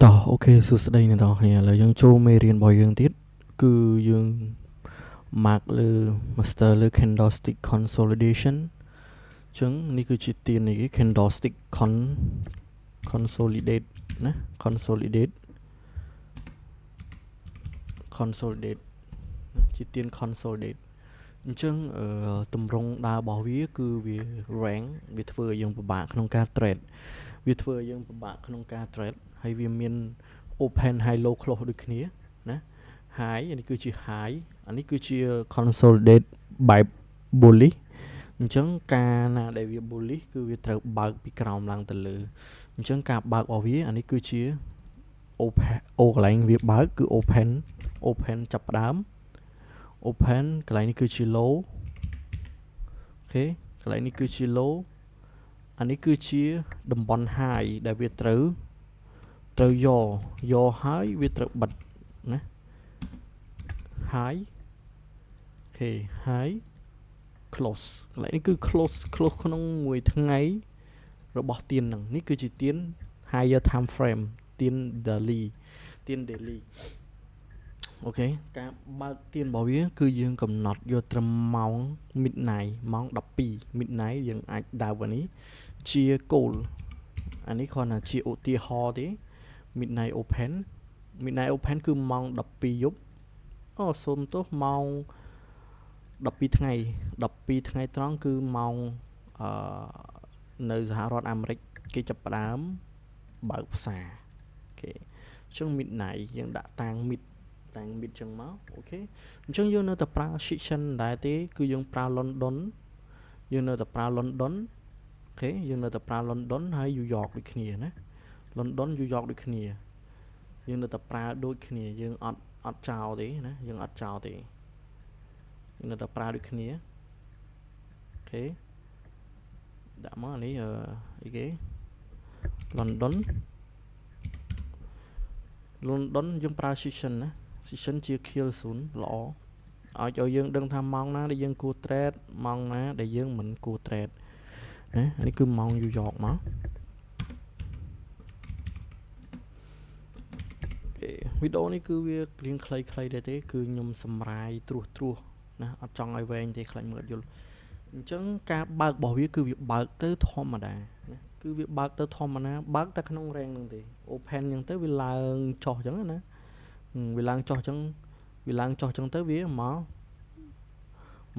តោះអូខេសួស្តីអ្នកនរគ្នាឥឡូវយើងចូលមេរៀនរបស់យើងទៀតគឺយើង mark លើ master លើ candlestick consolidation អញ្ចឹងនេះគឺជាទាននៃគេ candlestick consolidate ណា consolidate ជាទាន consolidate អញ្ចឹងតម្រង់ដើររបស់វាគឺវា rank វាធ្វើឲ្យយើងពិបាកក្នុងការ trade វាធ្វើឲ្យយើងពិបាកក្នុងការ trade ហើយវាមាន open high low close ដូចគ្នាណា high នេះគឺជា high អានេះគឺជា consolidate by bullish អញ្ចឹងការណាដែលវា bullish គឺវាត្រូវបើកពីក្រោមឡើងទៅលើអញ្ចឹងការបើករបស់វាអានេះគឺជា open កន្លែងវាបើកគឺ open ចាប់ផ្ដើម open កន្លែងនេះគឺជា low អូខេកន្លែងនេះគឺជា low អានេះគឺជាតំបន់ high ដែលវាត្រូវយកហើយវាត្រូវបិទណា high អូខេ high close កន្លែងនេះគឺ close ក្នុងមួយថ្ងៃរបស់ទៀនហ្នឹងនេះគឺជាទៀន higher time frame ទៀន daily អូខេការបើកទៀនរបស់វាគឺយើងកំណត់យកត្រឹមម៉ោង midnight ម៉ោង12 midnight យើងអាចដើរនេះជា goal អានេះគ្រាន់តែជាឧទាហរណ៍ទេ midnight open គឺម៉ោង12យប់សូមទោសម៉ោង12ថ្ងៃត្រង់គឺម៉ោងនៅសហរដ្ឋអាមេរិកគេចាប់ផ្ដើមបើកផ្សារអូខេអញ្ចឹង midnight យើងដាក់តាំង mid ចឹងមកអូខេអញ្ចឹងយើងនៅតែប្រើ section ដែរទេគឺយើងប្រើ London យើងនៅតែប្រើ London អូខេយើងនៅតែប្រើ London ហើយ New York ដូចគ្នាណា London New York ដូចគ្នាយើងនៅតែប្រើដូចគ្នាយើងអត់ចោលទេណាយើងអត់ចោលទេយើងនៅតែប្រើដូចគ្នាអូខេដាក់មកនេះអីគេ London យើងប្រើ section ណា section ជា kill soon ល្អឲ្យយើងដឹងថាម៉ោងណាដែលយើងគួរ trade ម៉ោងណាដែលយើងមិនគួរ trade ណានេះគឺម៉ោង New York មកវីដេអូនេះគឺវារៀងខ្លីៗដែរទេគឺខ្ញុំសម្រាយត្រួសណាអត់ចង់ឲ្យវែងទេខ្លាចមើលអត់យល់អញ្ចឹងការបើករបស់វាគឺវាបើកទៅធម្មតាណាគឺវាបើកទៅធម្មតាបើកតែក្នុង rank ហ្នឹងទេ open អញ្ចឹងទៅវាឡើងចុះអញ្ចឹងណាវាឡើងចុះអញ្ចឹងទៅវាម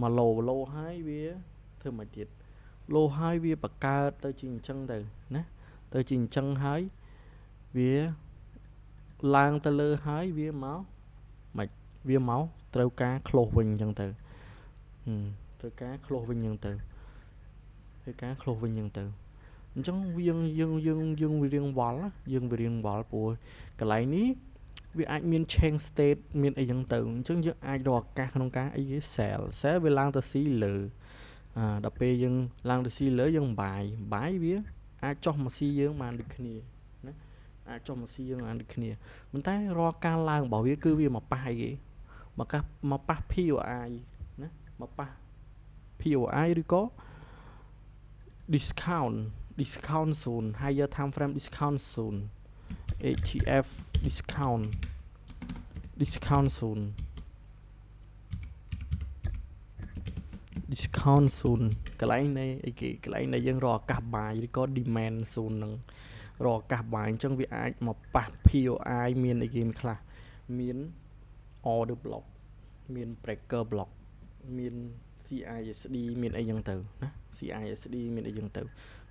ក low ហើយវាធ្វើមកទៀត low ហើយវាបង្កើតទៅជាអញ្ចឹងទៅណាទៅជាអញ្ចឹងហើយវាឡើងទៅលើហើយវាមកត្រូវការ close វិញអញ្ចឹងទៅត្រូវការ close វិញអញ្ចឹងទៅអញ្ចឹងយើងវារៀងវល់ព្រោះកន្លែងនេះវាអាចមាន change state មានអីចឹងទៅអញ្ចឹងយើងអាចរកឱកាសក្នុងការអីគេ sell វាឡើងទៅ C លើដល់ពេលយើងឡើងទៅ C លើយើងបាយវាអាចចុះមក C យើងបានដូចគ្នាណាអាចចុះមក C យើងបានដូចគ្នាប៉ុន្តែរាល់ការឡើងរបស់វាគឺវាមកប៉ះអីគេមកប៉ះ POI ណាមកប៉ះ POI ឬក៏ discount zone higher time frame discount zone HTF discount zone កន្លែងនៃអីគេកន្លែងនៃយើងរកឱកាសបាយឬក៏ demand zone នឹងរកឱកាសបាយអញ្ចឹងវាអាចមកប៉ះ POI មានអីគេខ្លះមាន order block មាន breaker block មាន CISD មានអីចឹងទៅណា CISD មានអីចឹងទៅ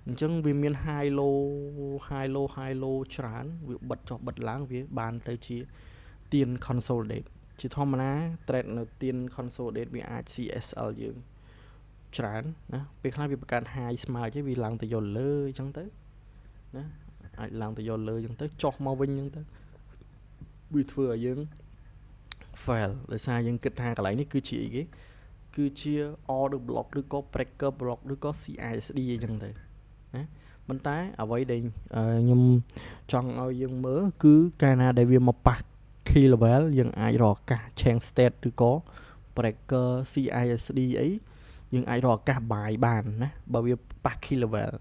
អញ្ចឹងវាមាន high low ច្រើនវាបិទចុះបិទឡើងវាបានទៅជាទៀន consolidate ជាធម្មតា trade នៅទៀន consolidate វាអាច CSL យើងច្រើនណាពេលខ្លះវាបង្កើត high ស្មើទេវាឡើងទៅយកលើអញ្ចឹងទៅណាអាចឡើងទៅយកលើអញ្ចឹងទៅចុះមកវិញអញ្ចឹងទៅវាធ្វើឲ្យយើង fail ដោយសារយើងគិតថាកន្លែងនេះគឺជាអីគេគឺជា order block ឬក៏ breaker block ឬក៏ CISD អីចឹងទៅណាប៉ុន្តែអ្វីដែលខ្ញុំចង់ឲ្យយើងមើលគឺកាលណាដែលវាមកប៉ះ key level យើងអាចរកឱកាស change state ឬក៏ breaker CISD អីយើងអាចរកឱកាសបាយបានណាបើវាប៉ះ key level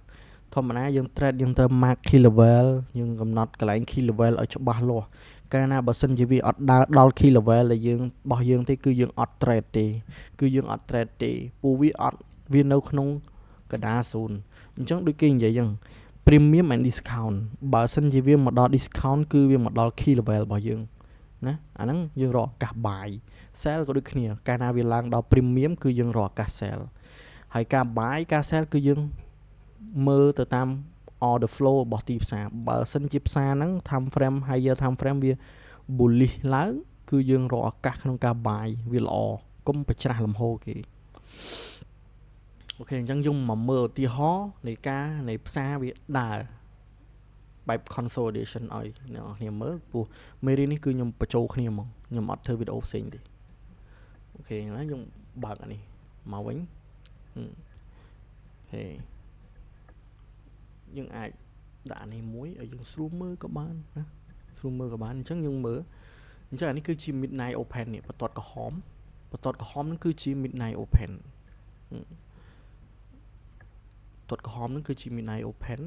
ធម្មតាយើង trade យើងត្រូវ mark key level យើងកំណត់កន្លែង key level ឲ្យច្បាស់លាស់កាលណាបើសិនជាវាអត់ដើរដល់ key level ដែលយើងបោះយើងទេគឺយើងអត់ trade ទេគឺយើងអត់ trade ទេពូវាអត់វានៅក្នុងកណ្ដាល0អញ្ចឹងដូចគេនិយាយអញ្ចឹង premium and discount បើសិនជាវាមកដល់ discount គឺវាមកដល់ key level របស់យើងណាអាហ្នឹងយើងរកឱកាស buy sell ក៏ដូចគ្នាកាលណាវាឡើងដល់ premium គឺយើងរកឱកាស sell ហើយការ buy ការ sell គឺយើងមើលទៅតាម order flow របស់ទីផ្សារបើសិនជាផ្សារហ្នឹង time frame higher time frame វា bullish ឡើងគឺយើងរកឱកាសក្នុងការ buy វាល្អកុំប្រច្រាស់លំហូរគេអូខេអញ្ចឹងយើងមកមើលឧទាហរណ៍នៃការនៃផ្សារវាដើរបែប consolidation ឲ្យអ្នកនរគ្នាមើលព្រោះមេរៀននេះគឺខ្ញុំបញ្ចូលគ្នាហ្មងខ្ញុំអត់ធ្វើវីដេអូផ្សេងទេអូខេឥឡូវខ្ញុំបើកអានេះមកវិញអូខេយើងអាចដាក់អានេះមួយឲ្យយើងស្រួលមើលក៏បានណាស្រួលមើលក៏បានអញ្ចឹងយើងមើលអញ្ចឹងអានេះគឺជា midnight open នេះបន្ទាត់ក្រហមហ្នឹងគឺជា midnight open បន្ទាត់ក្រហមហ្នឹងគឺជា midnight open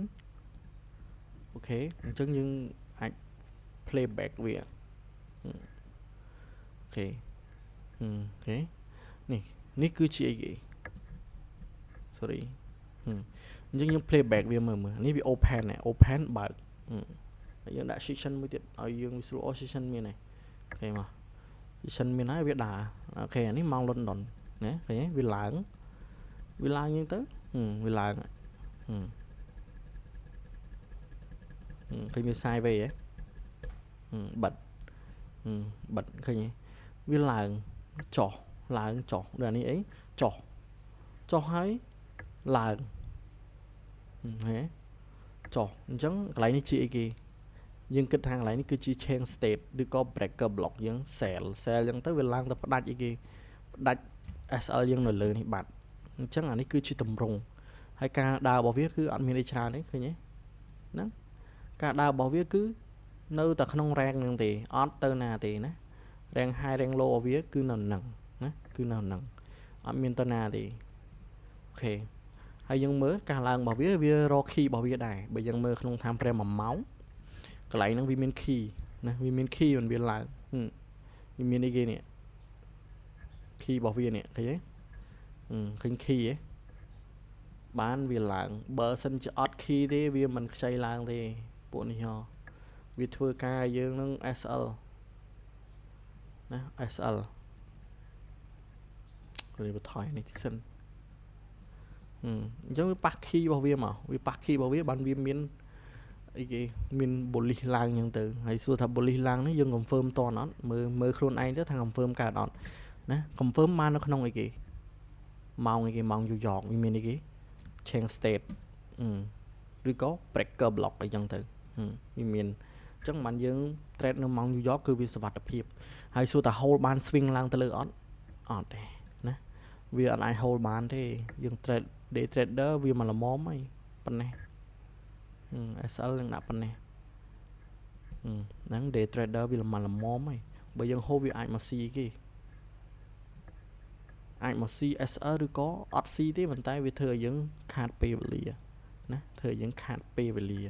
អូខេអញ្ចឹងយើងអាច play back វាអូខេនេះគឺជាអីគេ sorry អញ្ចឹងយើង play back វាមើលនេះវា open ណា open បើកហើយយើងដាក់ session មួយទៀតឲ្យយើងវាស្រួល session មានហើយអូខេមក session មានហើយវាដើរអូខេអានេះម៉ោង London ណាឃើញទេវាឡើងយើងទៅវាឡើងឃើញវា sideways ហ៎បិទឃើញទេវាឡើងចុះដូចអានេះអីចុះហើយឡើងហ៎ចុះអញ្ចឹងកន្លែងនេះជាអីគេយើងគិតថាកន្លែងនេះគឺជា change state ឬក៏ breaker block យើង sell អញ្ចឹងទៅវាឡើងទៅផ្ដាច់អីគេផ្ដាច់ SL យើងនៅលើនេះបាត់អញ្ចឹងអានេះគឺជាតម្រង់ហើយការដើររបស់វាគឺអត់មានអីច្រើនទេឃើញទេហ្នឹងការដើររបស់វាគឺនៅតែក្នុង rank ហ្នឹងទេអត់ទៅណាទេណា rank high rank low របស់វាគឺនៅហ្នឹងណាគឺនៅហ្នឹងអត់មានទៅណាទេអូខេហើយយើងមើលការឡើងរបស់វារក key របស់វាដែរបើយើងមើលក្នុង time frame 1ម៉ោងកន្លែងហ្នឹងវាមាន key ណាវាមាន key មិនវាឡើងវាមានអីគេនេះ key របស់វានេះឃើញទេឃើញ key ហ៎បានវាឡើងបើសិនជាអត់ key ទេវាមិនខ្ចីឡើងទេពួកនេះហ៎វាធ្វើការយើងនឹង SL ណា SL វាបន្ថយនេះសិនអញ្ចឹងវាប៉ះ key របស់វាមកវាប៉ះ key របស់វាបានវាមានអីគេមាន bullish ឡើងអញ្ចឹងទៅហើយសួរថា bullish ឡើងនេះយើង confirm តអត់មើលខ្លួនឯងទៅថា confirm កើតអត់ណា confirm បាននៅក្នុងអីគេម៉ោងអីគេម៉ោង New York វាមានអីគេ change state ឬក៏ breaker block អីចឹងទៅវាមានអញ្ចឹងបានយើង trade នៅម៉ោង New York គឺវាសុវត្ថិភាពហើយសួរថា hold បាន swing ឡើងទៅលើអត់ទេណាវាអត់អាច hold បានទេយើង trade day trader វាមកល្មមហើយប៉ុណ្ណេះSL នឹងដាក់ប៉ុណ្ណេះហ្នឹង day trader វាមកល្មមហើយបើយើង hold វាអាចមកស៊ីគេអាចមក CSR ឬក៏អត់ C ទេប៉ុន្តែវាធ្វើឲ្យយើងខាតពេលវេលាណាធ្វើឲ្យយើងខាតពេលវេលា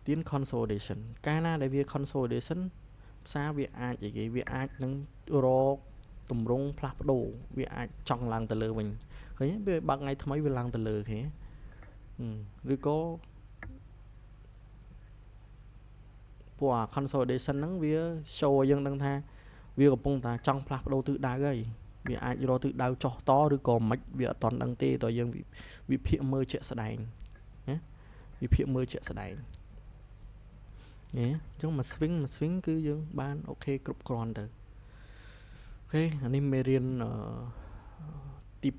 ទៀន consolidation កាលណាដែលវា consolidation ផ្សារវាអាចអីគេវាអាចនឹងរកតម្រង់ផ្លាស់ប្ដូរវាអាចចង់ឡើងទៅលើវិញឃើញវាបើកថ្ងៃថ្មីវាឡើងទៅលើគេឬក៏ពួក consolidation ហ្នឹងវា show ឲ្យយើងដឹងថាវាកំពុងតែចង់ផ្លាស់ប្ដូរទិសដៅហើយវាអាចរកទិសដៅចុះតឬក៏មិនវាអត់តន់ដឹងទេតើយើងវិភាគមើលជាក់ស្ដែងណាវិភាគមើលជាក់ស្ដែងអញ្ចឹងមក swing គឺយើងបានអូខេគ្រប់គ្រាន់ទៅអូខេអានេះមេរៀនទី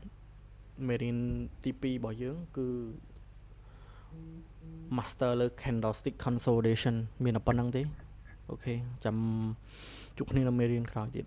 2មេរៀនទី2របស់យើងគឺ master លើ candlestick consolidation មានតែប៉ុណ្្នឹងទេអូខេចាំជួបគ្នានៅមេរៀនក្រោយទៀត